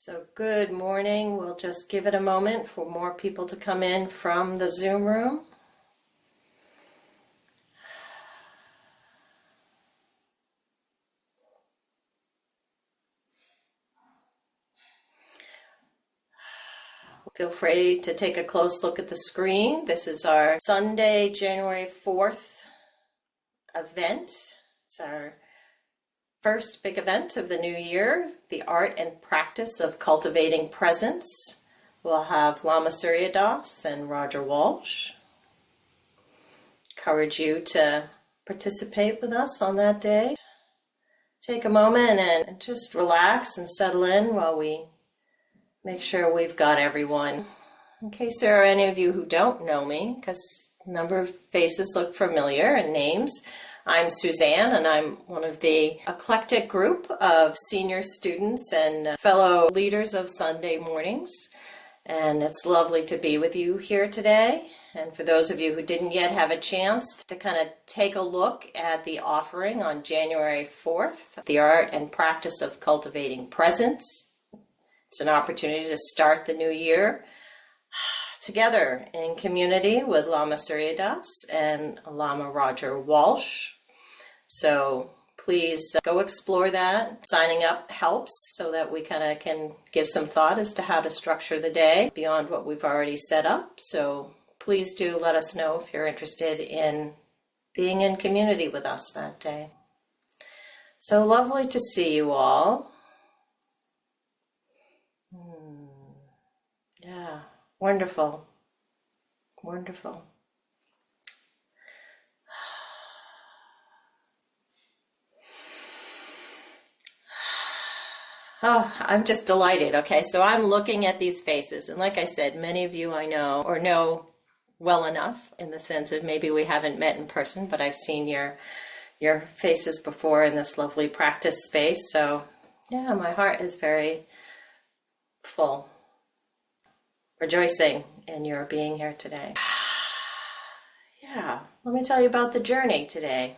So good morning. We'll just give it a moment for more people to come in from the Zoom room. Feel free to take a close look at the screen. This is our Sunday, January 4th event. It's our first big event of the new year, the art and practice of cultivating presence. We'll have Lama Surya Das and Roger Walsh. Encourage you to participate with us on that day. Take a moment and just relax and settle in while we make sure we've got everyone. In case there are any of you who don't know me, because a number of faces look familiar and names, I'm Suzanne, and I'm one of the eclectic group of senior students and fellow leaders of Sunday mornings. And it's lovely to be with you here today. And for those of you who didn't yet have a chance to kind of take a look at the offering on January 4th, the art and practice of cultivating presence. It's an opportunity to start the new year together in community with Lama Surya Das and Lama Roger Walsh. So please go explore that. Signing up helps so that we kind of can give some thought as to how to structure the day beyond what we've already set up. So please do let us know if you're interested in being in community with us that day. So lovely to see you all. Yeah, wonderful. Wonderful. Oh, I'm just delighted. Okay, so I'm looking at these faces, and like I said, many of you I know or know well enough in the sense of maybe we haven't met in person, but I've seen your faces before in this lovely practice space. So yeah, my heart is very full, rejoicing in your being here today. Yeah, let me tell you about the journey today.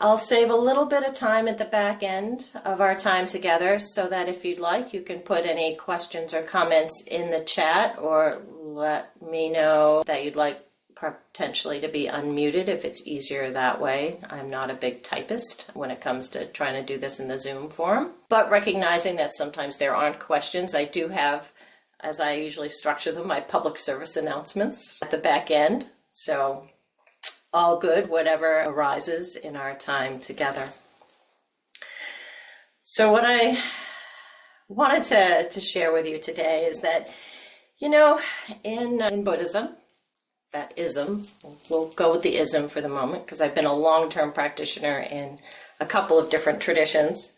I'll save a little bit of time at the back end of our time together so that if you'd like, you can put any questions or comments in the chat or let me know that you'd like potentially to be unmuted if it's easier that way. I'm not a big typist when it comes to trying to do this in the Zoom forum, but recognizing that sometimes there aren't questions, I do have, as I usually structure them, my public service announcements at the back end. So all good, whatever arises in our time together. So what I wanted to share with you today is that, in Buddhism, that ism, we'll go with the ism for the moment because I've been a long-term practitioner in a couple of different traditions.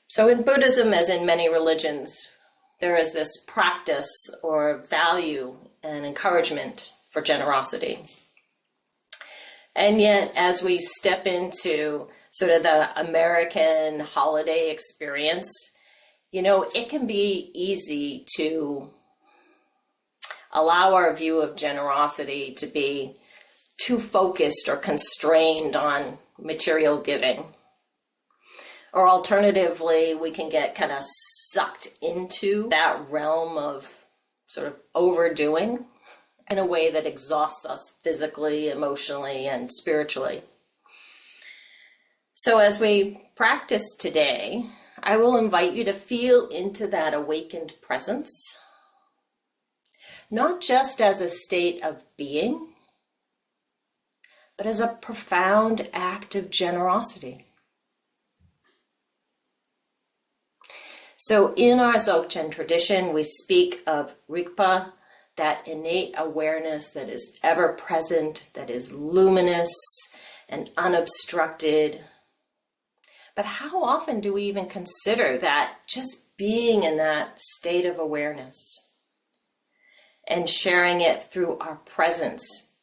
So in Buddhism, as in many religions, there is this practice or value and encouragement for generosity. And yet, as we step into sort of the American holiday experience, it can be easy to allow our view of generosity to be too focused or constrained on material giving. Or alternatively, we can get kind of sucked into that realm of sort of overdoing in a way that exhausts us physically, emotionally, and spiritually. So as we practice today, I will invite you to feel into that awakened presence, not just as a state of being, but as a profound act of generosity. So in our Dzogchen tradition, we speak of Rigpa, that innate awareness that is ever present, that is luminous and unobstructed. But how often do we even consider that just being in that state of awareness and sharing it through our presence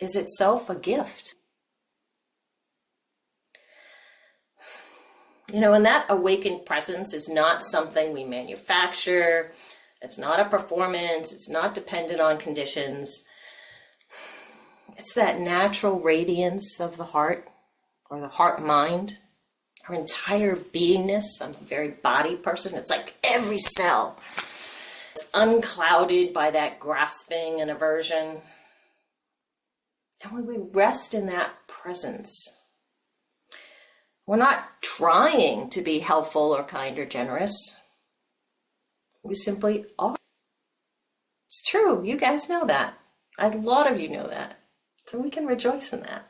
is itself a gift? And that awakened presence is not something we manufacture. It's not a performance. It's not dependent on conditions. It's that natural radiance of the heart or the heart-mind our entire beingness. I'm a very body person. It's like every cell is unclouded by that grasping and aversion. And when we rest in that presence, we're not trying to be helpful or kind or generous. We simply are. It's true. You guys know that. A lot of you know that. So we can rejoice in that.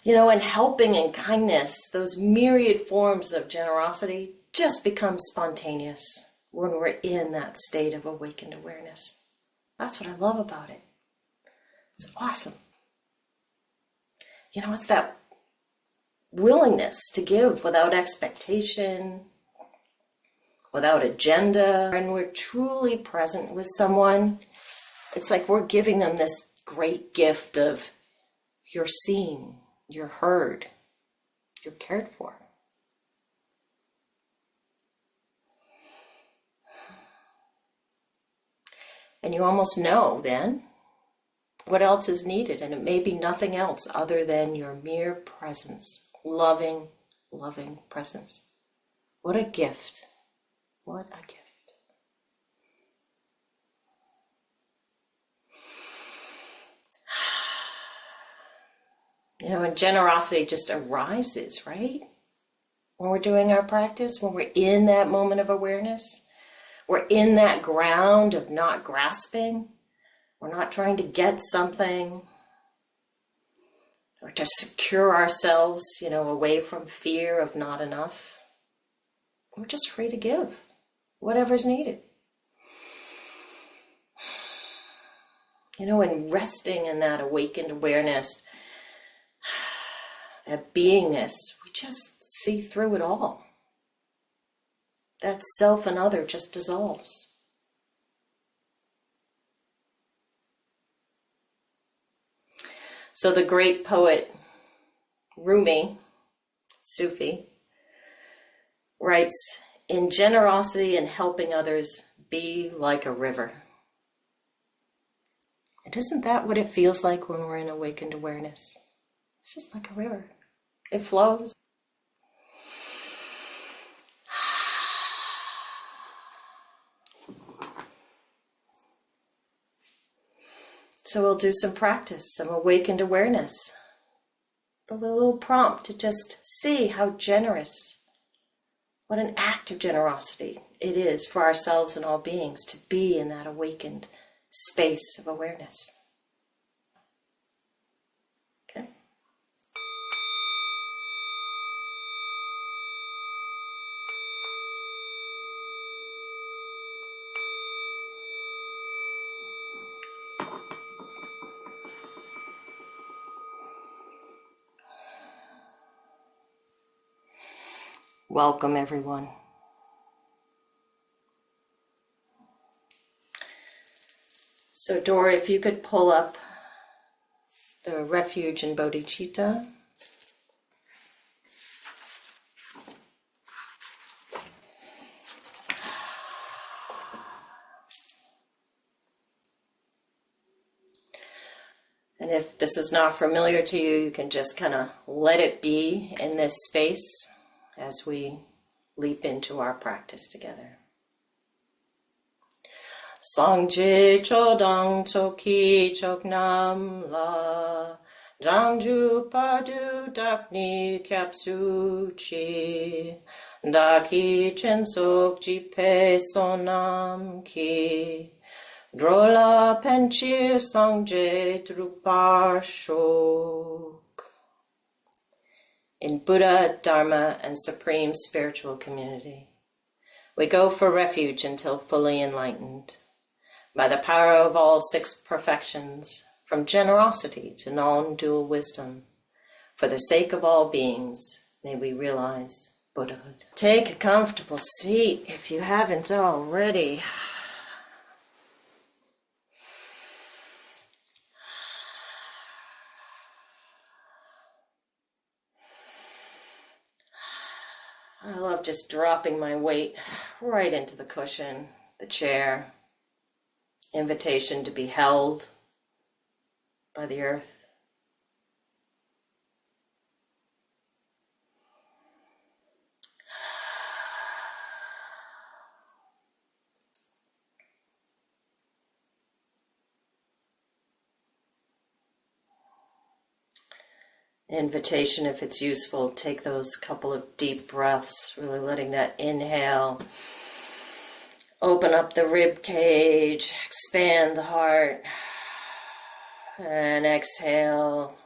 You know, and helping and kindness, those myriad forms of generosity just become spontaneous when we're in that state of awakened awareness. That's what I love about it. It's awesome. You know, it's that willingness to give without expectation, without agenda, and we're truly present with someone. It's like we're giving them this great gift of you're seen, you're heard, you're cared for. And you almost know then what else is needed, and it may be nothing else other than your mere presence, loving, loving presence. What a gift. What a gift. You know, and generosity just arises, right? When we're doing our practice, when we're in that moment of awareness, we're in that ground of not grasping. We're not trying to get something or to secure ourselves, you know, away from fear of not enough. We're just free to give whatever's needed. You know, and resting in that awakened awareness, that beingness, we just see through it all. That self and other just dissolves. So the great poet Rumi, Sufi, writes, "In generosity and helping others, be like a river." And isn't that what it feels like when we're in awakened awareness? It's just like a river. It flows. So we'll do some practice, some awakened awareness, but with a little prompt to just see how generous, what an act of generosity it is for ourselves and all beings to be in that awakened space of awareness. Okay? Welcome, everyone. So, Dora, if you could pull up the refuge in bodhicitta. And if this is not familiar to you, you can just kind of let it be in this space as we leap into our practice together. Sangje chodang choki choknam la jangju padu dakni kyapsu chi daki chensok jipe sonam ki drola penchir sangje drupar shok. In Buddha, Dharma, and Supreme Spiritual Community, we go for refuge until fully enlightened. By the power of all six perfections, from generosity to non-dual wisdom, for the sake of all beings, may we realize Buddhahood. Take a comfortable seat if you haven't already. I love just dropping my weight right into the cushion, the chair. Invitation to be held by the earth. invitation, if it's useful, take those couple of deep breaths, really letting that inhale open up the rib cage, expand the heart, and exhale,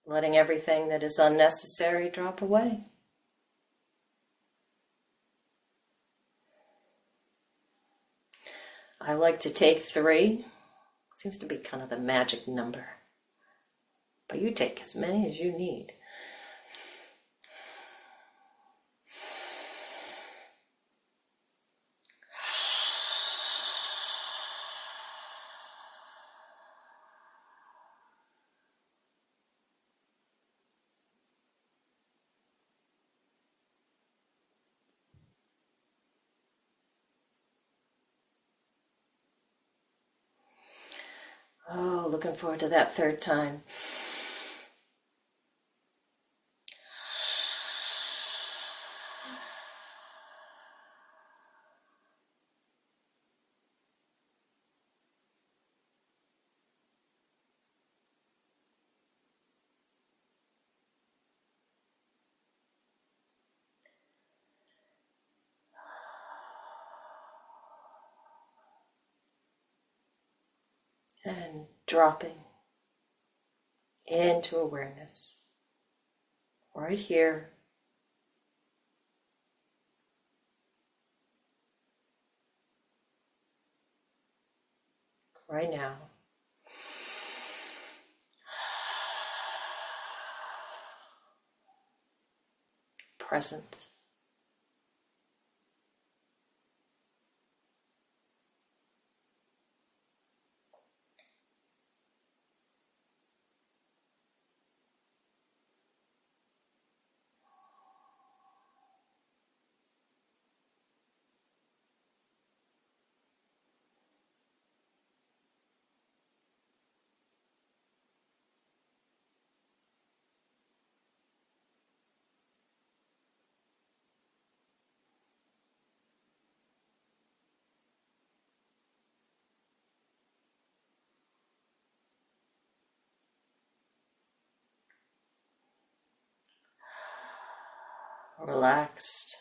letting everything that is unnecessary drop away. I like to take 3. Seems to be kind of the magic number. But you take as many as you need. Oh, looking forward to that 3rd time. And dropping into awareness right here, right now. Presence. Relaxed.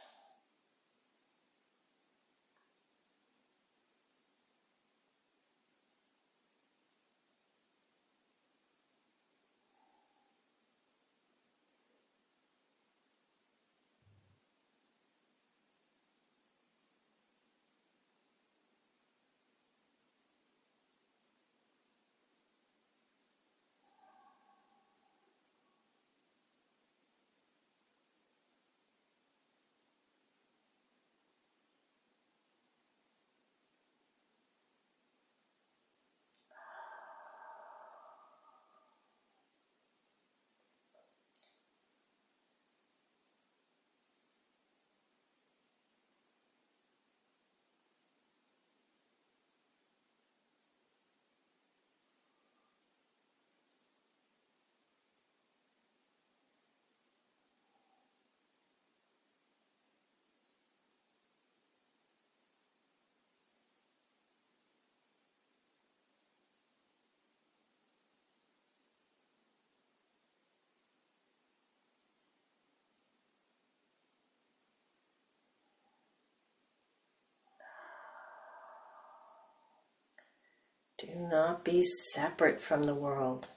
Do not be separate from the world.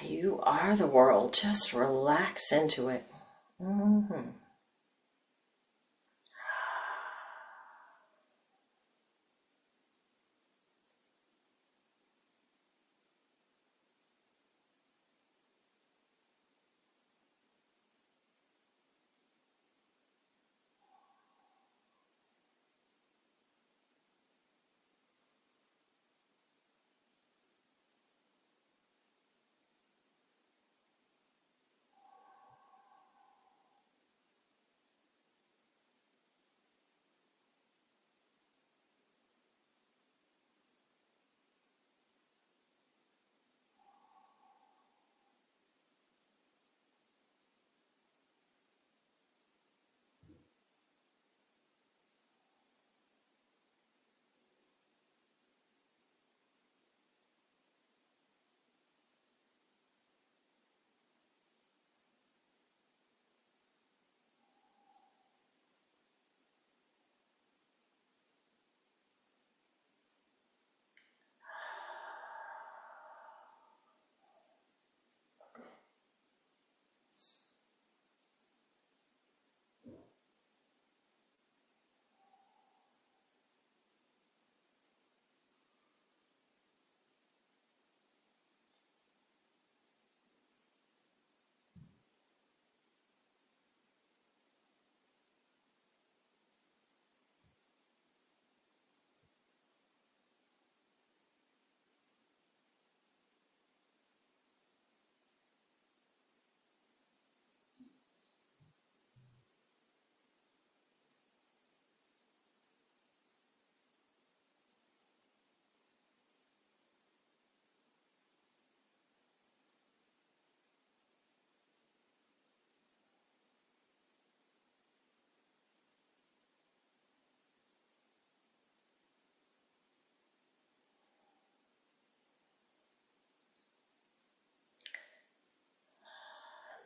You are the world. Just relax into it. Mm-hmm.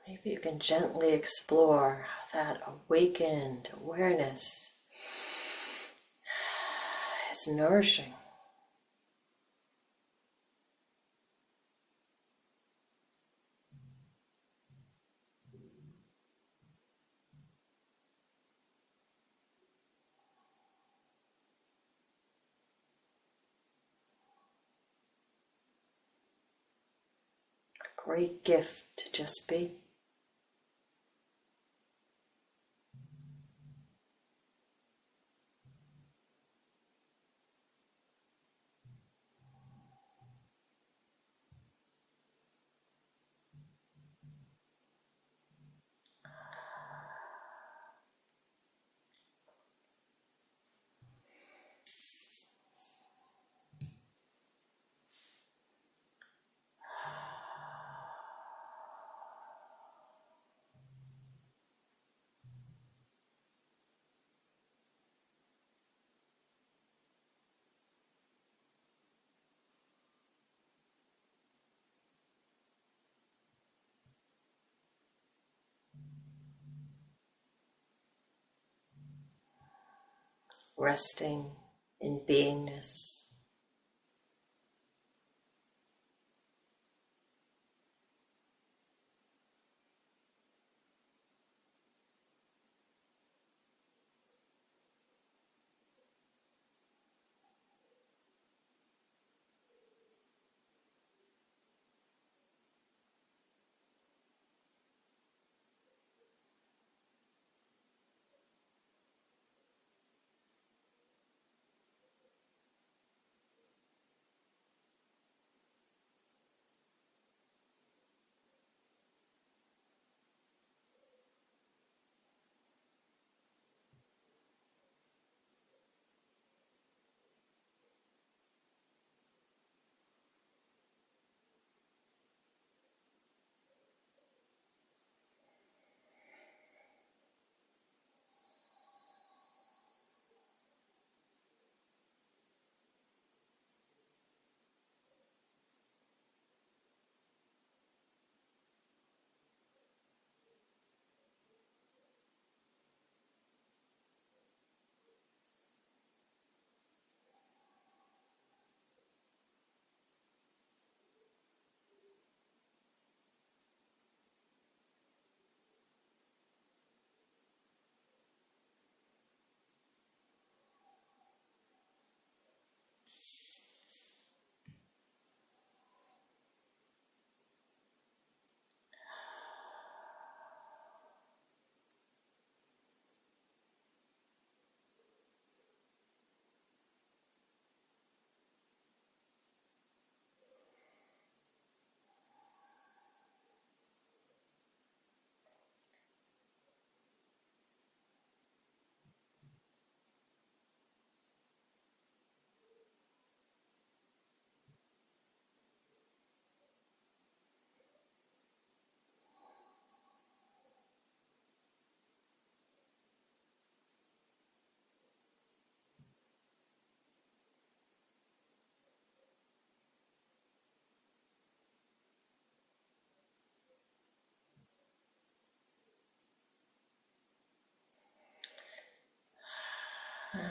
Maybe you can gently explore how that awakened awareness is nourishing. A great gift to just be. Resting in beingness.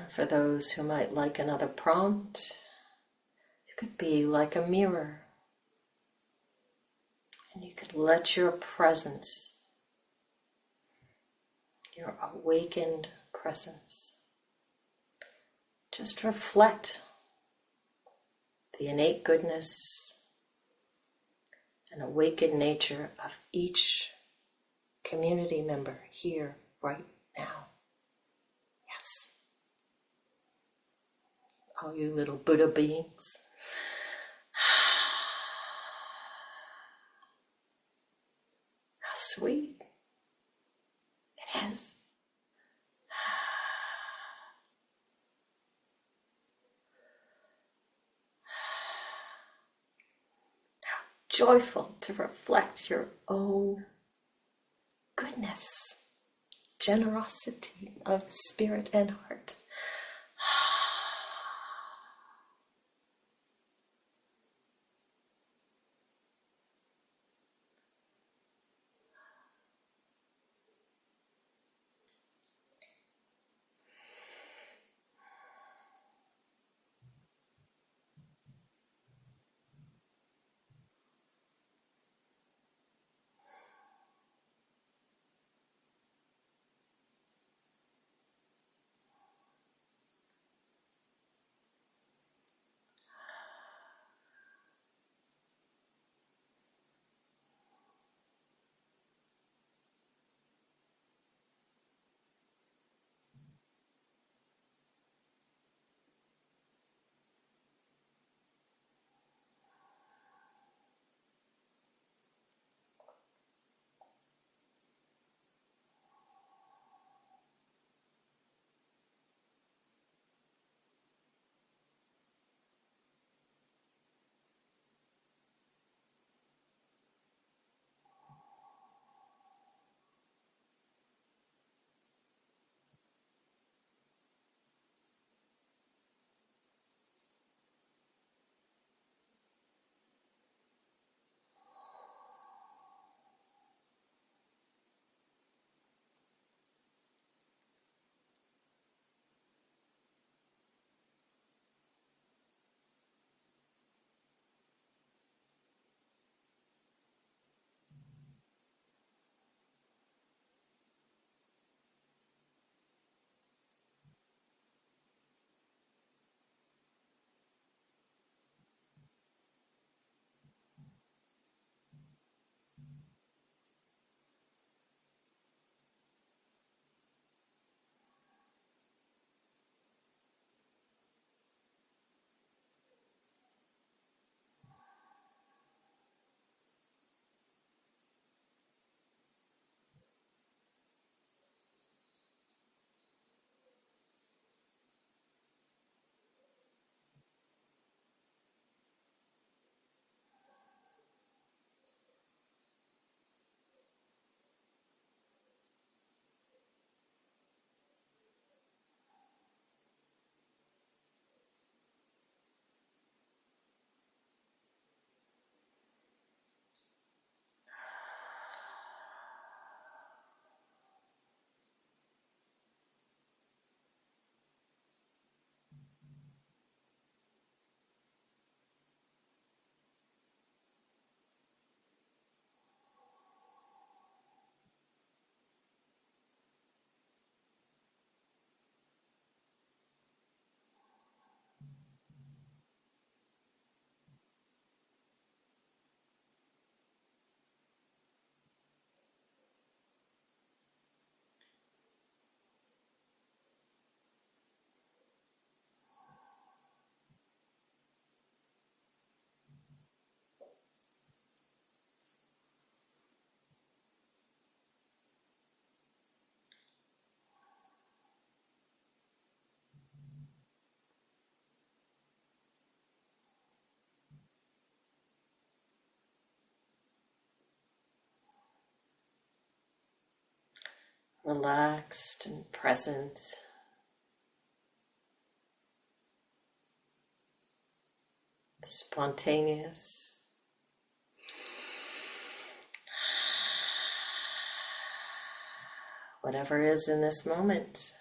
For those who might like another prompt, you could be like a mirror, and you could let your presence, your awakened presence, just reflect the innate goodness and awakened nature of each community member here right now. Yes. All you little Buddha beings. How sweet it is. How joyful to reflect your own goodness, generosity of spirit and heart. relaxed and present. Spontaneous. Whatever is in this moment.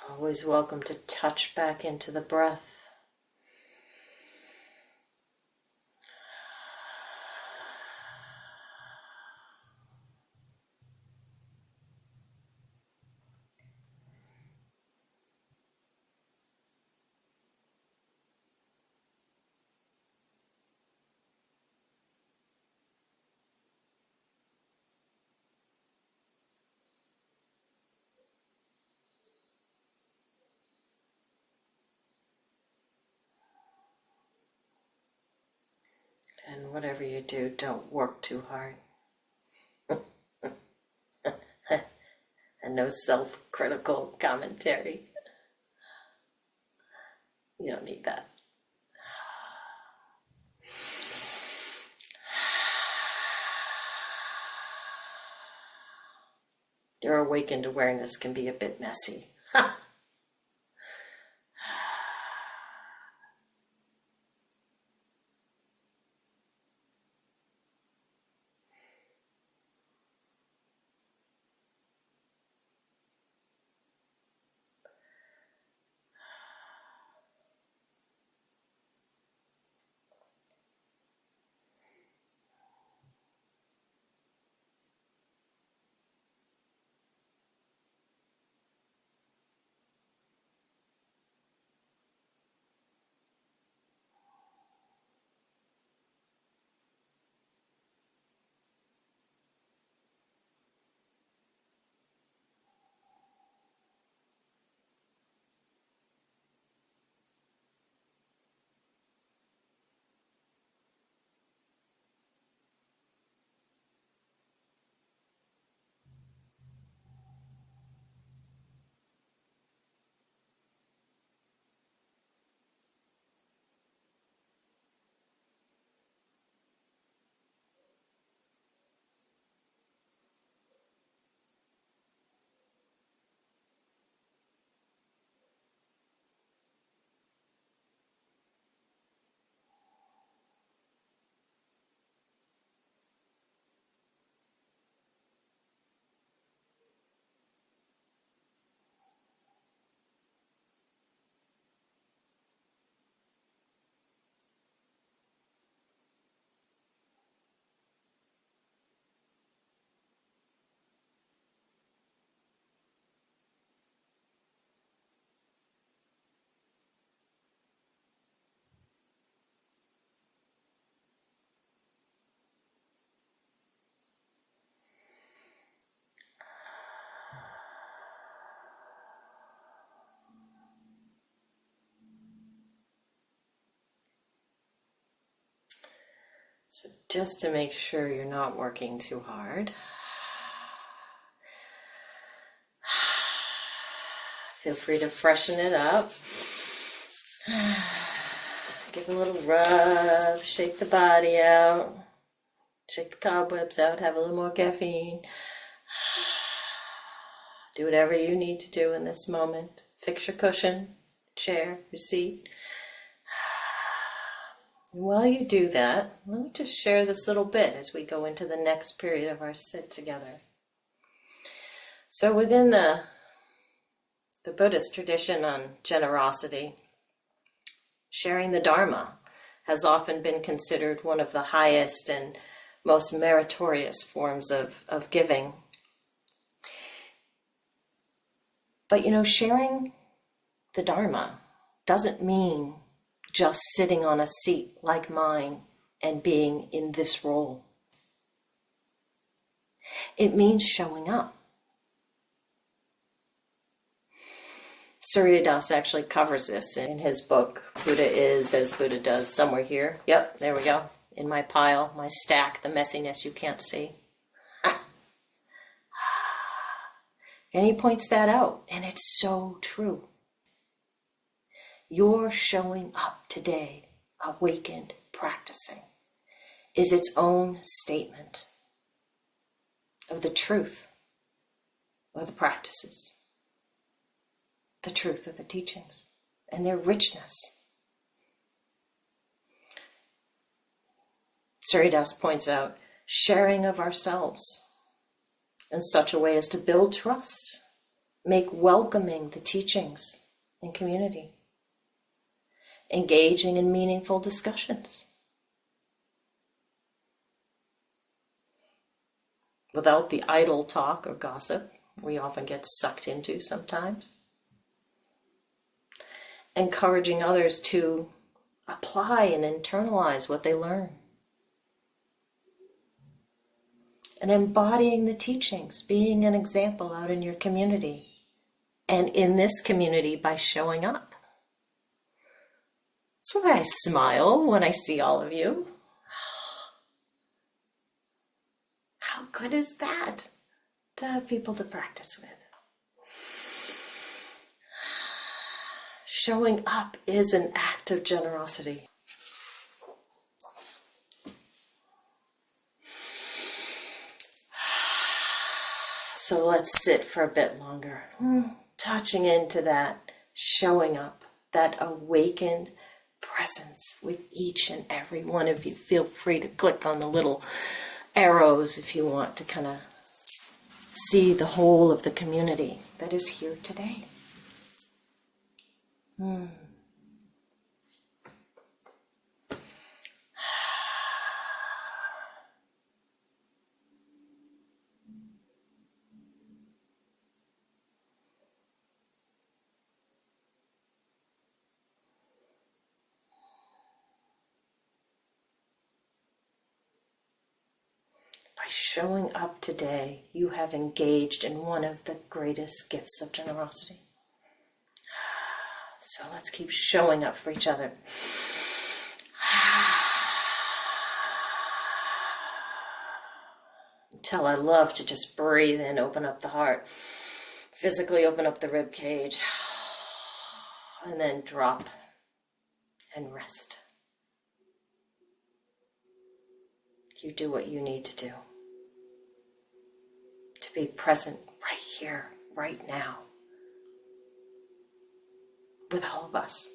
Always welcome to touch back into the breath. And whatever you do, don't work too hard. And no self-critical commentary. You don't need that. Your awakened awareness can be a bit messy. So just to make sure you're not working too hard, feel free to freshen it up. Give a little rub, shake the body out, shake the cobwebs out, have a little more caffeine. Do whatever you need to do in this moment. Fix your cushion, chair, your seat. And while you do that, let me just share this little bit as we go into the next period of our sit together. So within the Buddhist tradition on generosity, sharing the Dharma has often been considered one of the highest and most meritorious forms of giving. But sharing the Dharma doesn't mean just sitting on a seat like mine and being in this role. It means showing up. Surya Das actually covers this in his book, Buddha Is as Buddha Does, somewhere here. Yep, there we go. In my pile, my stack, the messiness you can't see. And he points that out, and it's so true. Your showing up today, awakened, practicing, is its own statement of the truth of the practices, the truth of the teachings, and their richness. Suridas points out sharing of ourselves in such a way as to build trust, make welcoming the teachings in community, engaging in meaningful discussions. Without the idle talk or gossip we often get sucked into sometimes. Encouraging others to apply and internalize what they learn. And embodying the teachings, being an example out in your community. And in this community by showing up. That's why I smile when I see all of you. How good is that to have people to practice with? Showing up is an act of generosity. So let's sit for a bit longer, touching into that showing up, that awakened presence with each and every one of you. Feel free to click on the little arrows if you want to kind of see the whole of the community that is here today. By showing up today, you have engaged in one of the greatest gifts of generosity. So let's keep showing up for each other. Until I love to just breathe in, open up the heart, physically open up the rib cage, and then drop and rest. You do what you need to do to be present right here, right now, with all of us.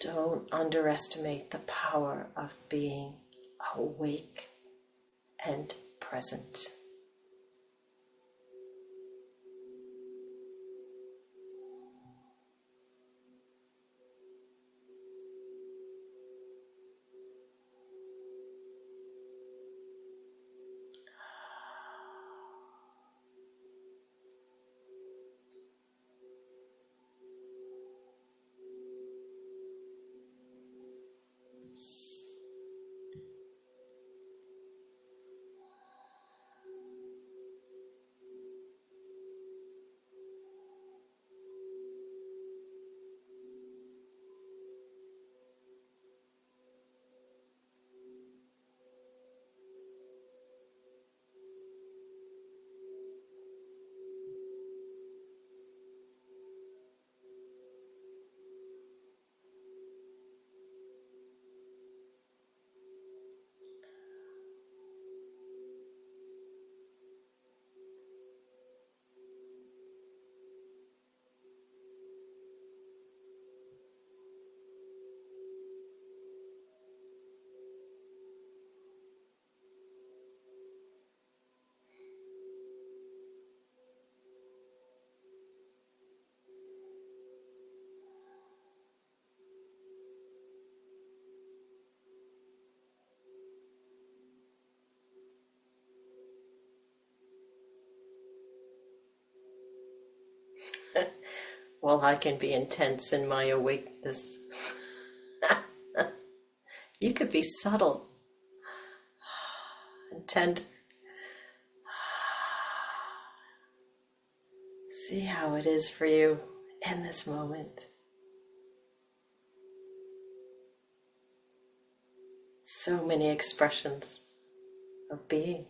Don't underestimate the power of being awake and present. Well, I can be intense in my awakeness. You could be subtle and tender. See how it is for you in this moment. So many expressions of being.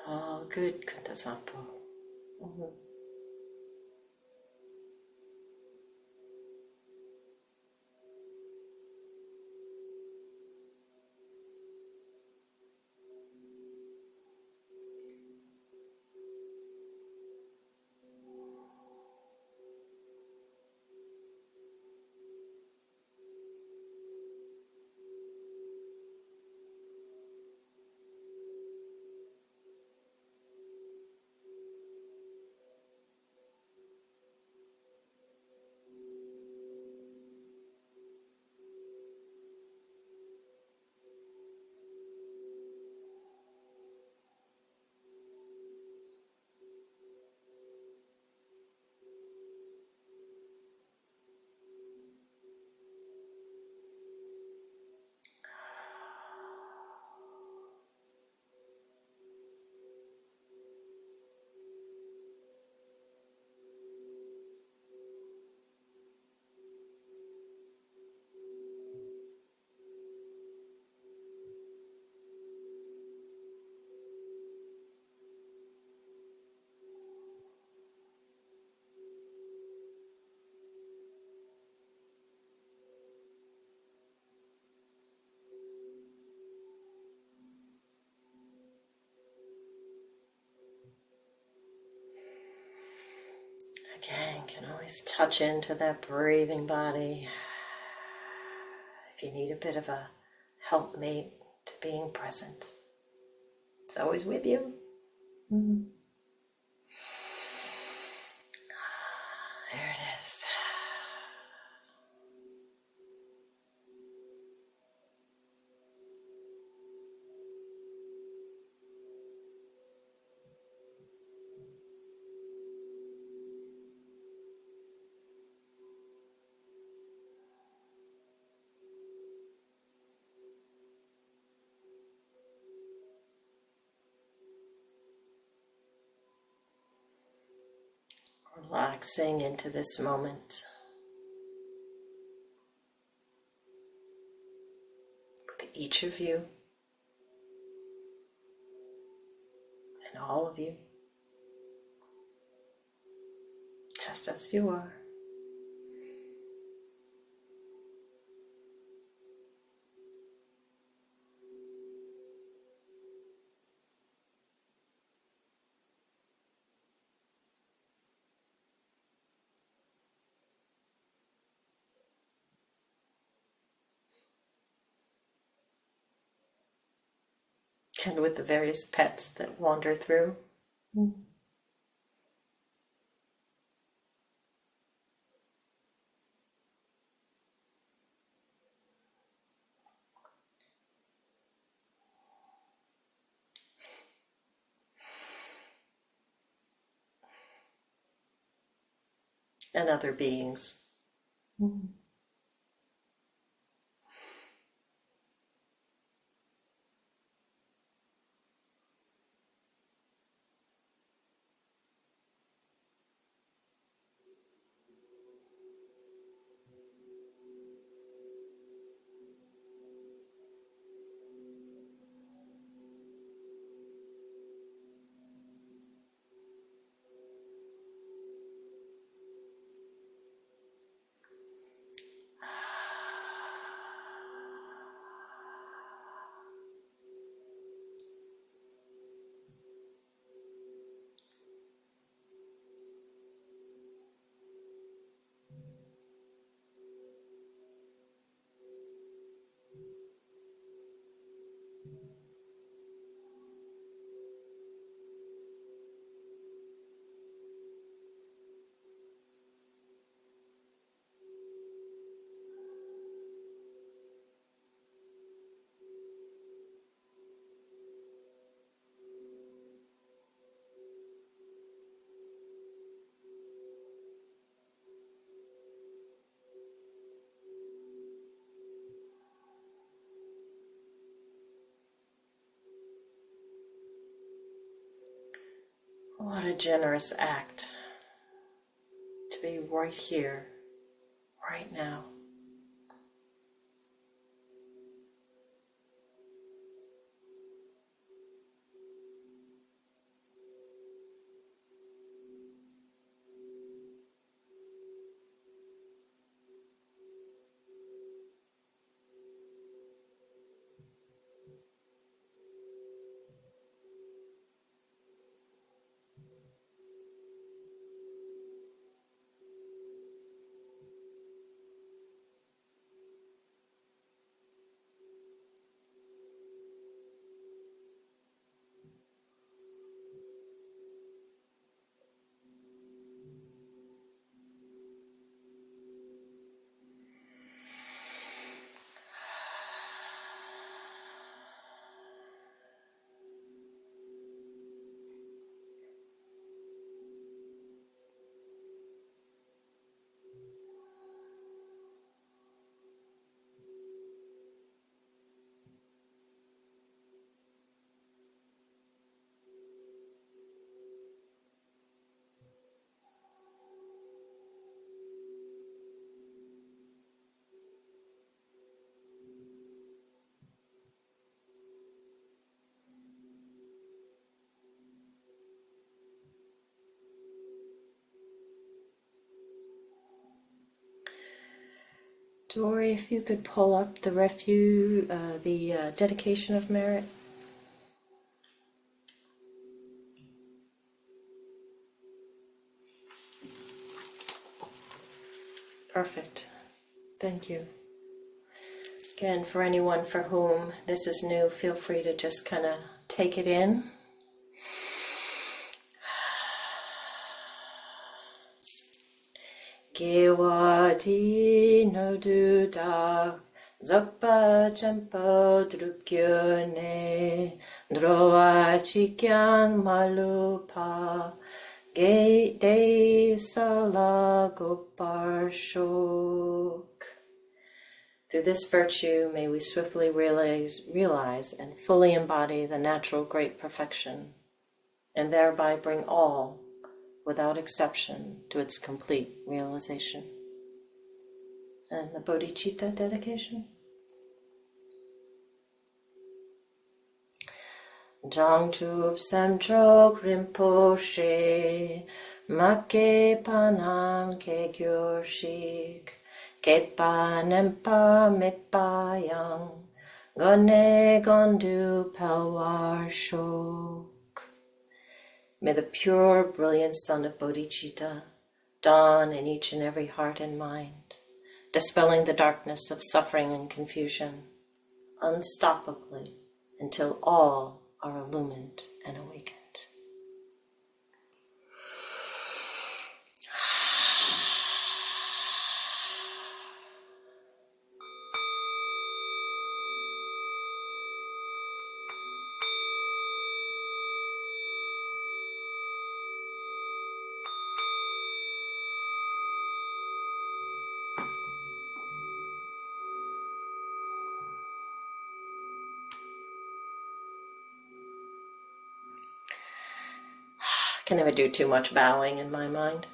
All good, Kuntasampo. Again, can always touch into that breathing body. If you need a bit of a helpmate to being present, it's always with you. There it is. Relaxing into this moment with each of you all of you, just as you are. And with the various pets that wander through. And other beings. What a generous act to be right here, right now. Dory, if you could pull up the dedication of merit. Perfect. Thank you. Again, for anyone for whom this is new, feel free to just kind of take it in. Gewadi no duda, zokpa champo drukyone, droa chikyang malupa, ge de sala gopar shok. Through this virtue, may we swiftly realize and fully embody the natural great perfection, and thereby bring all, without exception, to its complete realization. And the bodhicitta dedication. Jangchup Samchok Rinpoche, Make Panam Kegyorshik, Kepa Nempa Mepayang, Gone Gondu Pelwar Shok. May the pure, brilliant sun of bodhicitta dawn in each and every heart and mind, dispelling the darkness of suffering and confusion, unstoppably, until all are illumined and awakened. I can never do too much bowing in my mind.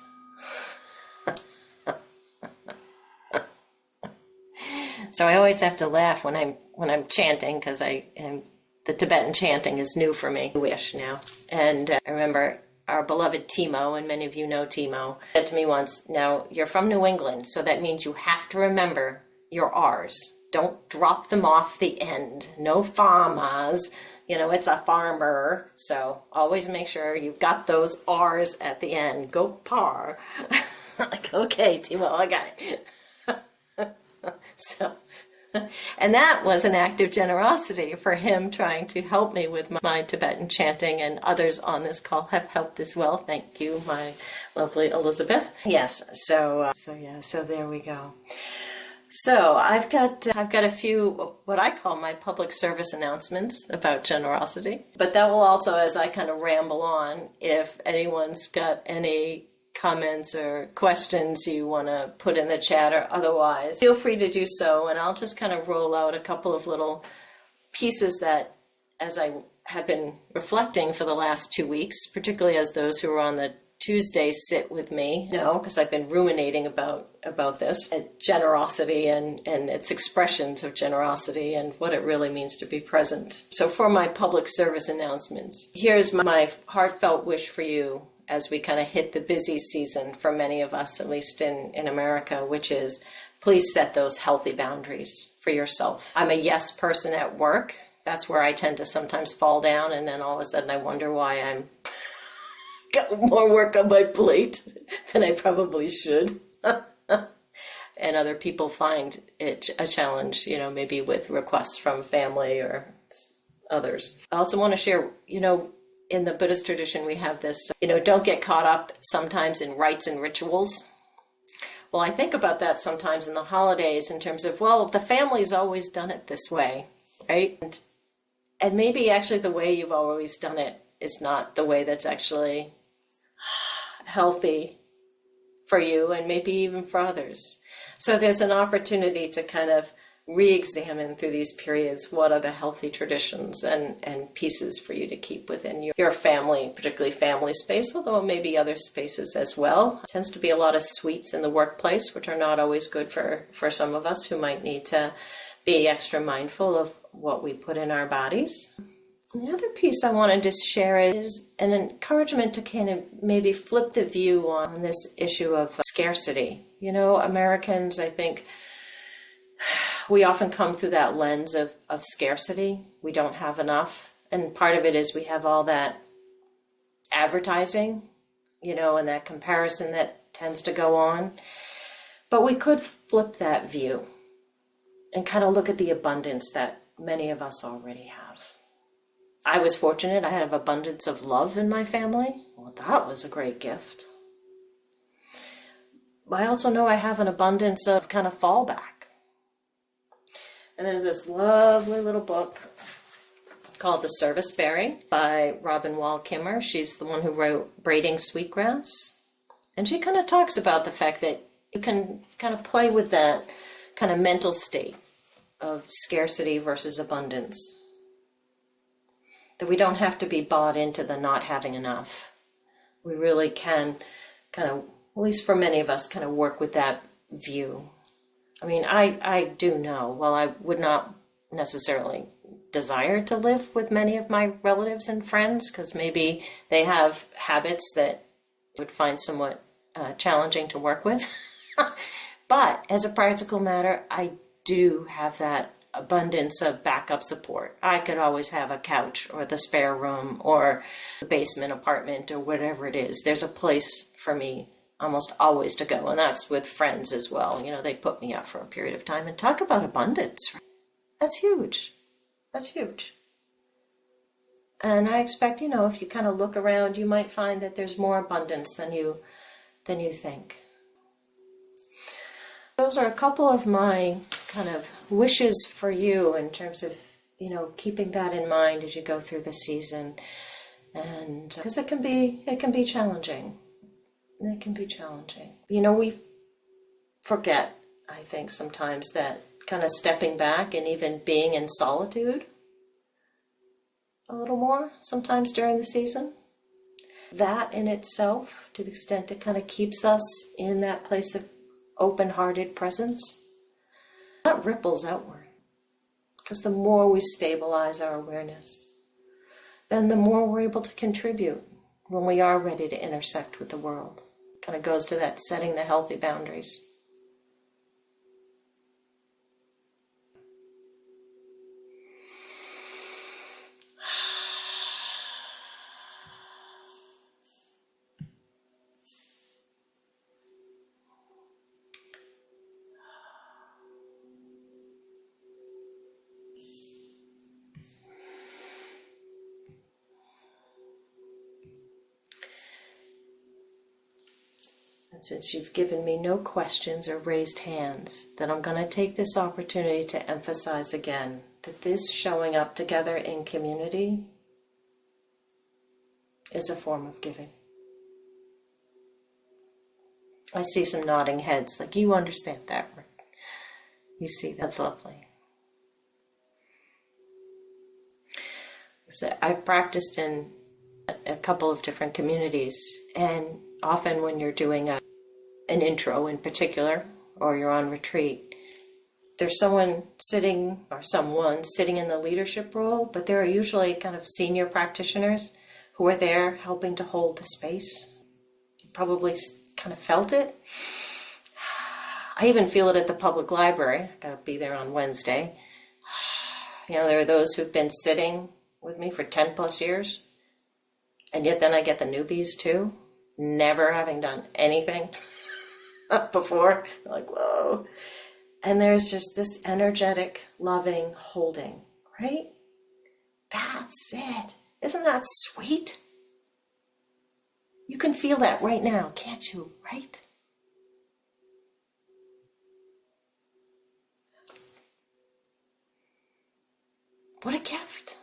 So I always have to laugh when I'm chanting, because the Tibetan chanting is new for me. Wish now. And I remember our beloved Timo, and many of you know Timo, said to me once, now you're from New England, so that means you have to remember your R's. Don't drop them off the end. No farmers. It's a farmer, so always make sure you've got those R's at the end. Go par. Like, okay, Timo, I got it. So, and that was an act of generosity for him, trying to help me with my Tibetan chanting, and others on this call have helped as well. Thank you, my lovely Elizabeth. Yes, so there we go. So I've got a few what I call my public service announcements about generosity, but that will also, as I kind of ramble on, if anyone's got any comments or questions you want to put in the chat or otherwise, feel free to do so, and I'll just kind of roll out a couple of little pieces that, as I have been reflecting for the last 2 weeks, particularly as those who are on the Tuesday sit with me, because I've been ruminating about this, generosity and its expressions of generosity and what it really means to be present. So for my public service announcements, here's my heartfelt wish for you as we kind of hit the busy season for many of us, at least in America, which is please set those healthy boundaries for yourself. I'm a yes person at work. That's where I tend to sometimes fall down, and then all of a sudden I wonder why I'm got more work on my plate than I probably should. And other people find it a challenge, maybe with requests from family or others. I also want to share, in the Buddhist tradition, we have this, don't get caught up sometimes in rites and rituals. Well, I think about that sometimes in the holidays in terms of, well, the family's always done it this way, right? And maybe actually the way you've always done it is not the way that's actually healthy for you and maybe even for others. So there's an opportunity to kind of re-examine through these periods what are the healthy traditions and pieces for you to keep within your family, particularly family space, although maybe other spaces as well. It tends to be a lot of sweets in the workplace, which are not always good for some of us who might need to be extra mindful of what we put in our bodies. The other piece I wanted to share is an encouragement to kind of maybe flip the view on this issue of scarcity. Americans, I think, we often come through that lens of scarcity. We don't have enough. And part of it is we have all that advertising, and that comparison that tends to go on. But we could flip that view and kind of look at the abundance that many of us already have. I was fortunate. I had an abundance of love in my family. Well, that was a great gift. But I also know I have an abundance of kind of fallback. And there's this lovely little book called The Service Berry by Robin Wall Kimmer. She's the one who wrote Braiding Sweetgrass. And she kind of talks about the fact that you can kind of play with that kind of mental state of scarcity versus abundance. That we don't have to be bought into the not having enough. We really can kind of, at least for many of us, kind of work with that view. I mean, I do know, while I would not necessarily desire to live with many of my relatives and friends, because maybe they have habits that would find somewhat challenging to work with. But as a practical matter, I do have that abundance of backup support. I could always have a couch or the spare room or the basement apartment or whatever it is. There's a place for me almost always to go, and that's with friends as well. You know, they put me up for a period of time, and talk about abundance. That's huge. That's huge. And I expect, you know, if you kind of look around, you might find that there's more abundance than you think. Those are a couple of my kind of wishes for you in terms of, you know, keeping that in mind as you go through the season. And because it can be challenging. It can be challenging. You know, we forget, I think, sometimes that kind of stepping back and even being in solitude a little more sometimes during the season. That in itself, to the extent it kind of keeps us in that place of open-hearted presence, that ripples outward. Because the more we stabilize our awareness, then the more we're able to contribute when we are ready to intersect with the world. Kind of goes to that setting the healthy boundaries. Since you've given me no questions or raised hands, then I'm going to take this opportunity to emphasize again that this showing up together in community is a form of giving. I see some nodding heads, like you understand that. You see, that's lovely. So I've practiced in a couple of different communities, and often when you're doing an intro in particular, or you're on retreat, there's someone sitting in the leadership role, but there are usually kind of senior practitioners who are there helping to hold the space. You probably kind of felt it. I even feel it at the public library. I gotta be there on Wednesday. You know, there are those who've been sitting with me for 10 plus years, and yet then I get the newbies too, never having done anything before. Like, whoa. And there's just this energetic, loving holding, right? That's it. Isn't that sweet? You can feel that right now, can't you? Right? What a gift.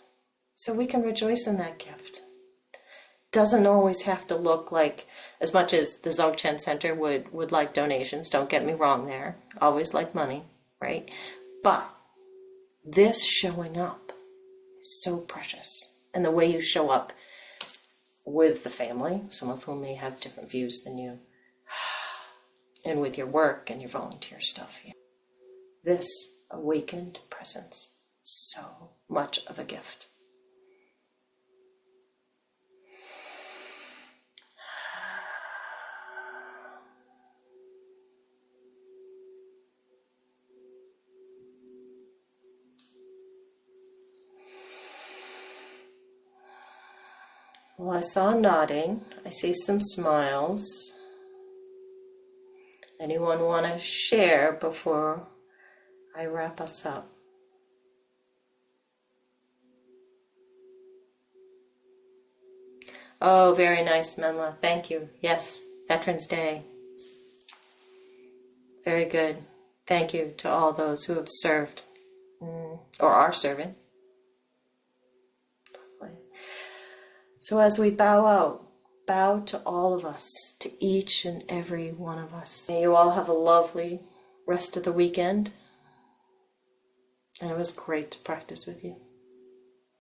So we can rejoice in that gift. Doesn't always have to look like, as much as the Dzogchen Center would like donations, don't get me wrong there, always like money, right? But this showing up is so precious. And the way you show up with the family, some of whom may have different views than you, and with your work and your volunteer stuff, yeah. This awakened presence, so much of a gift. Well, I saw nodding. I see some smiles. Anyone want to share before I wrap us up? Oh, very nice, Menla. Thank you. Yes, Veterans Day. Very good. Thank you to all those who have served or are serving. So as we bow out, bow to all of us, to each and every one of us. May you all have a lovely rest of the weekend. And it was great to practice with you.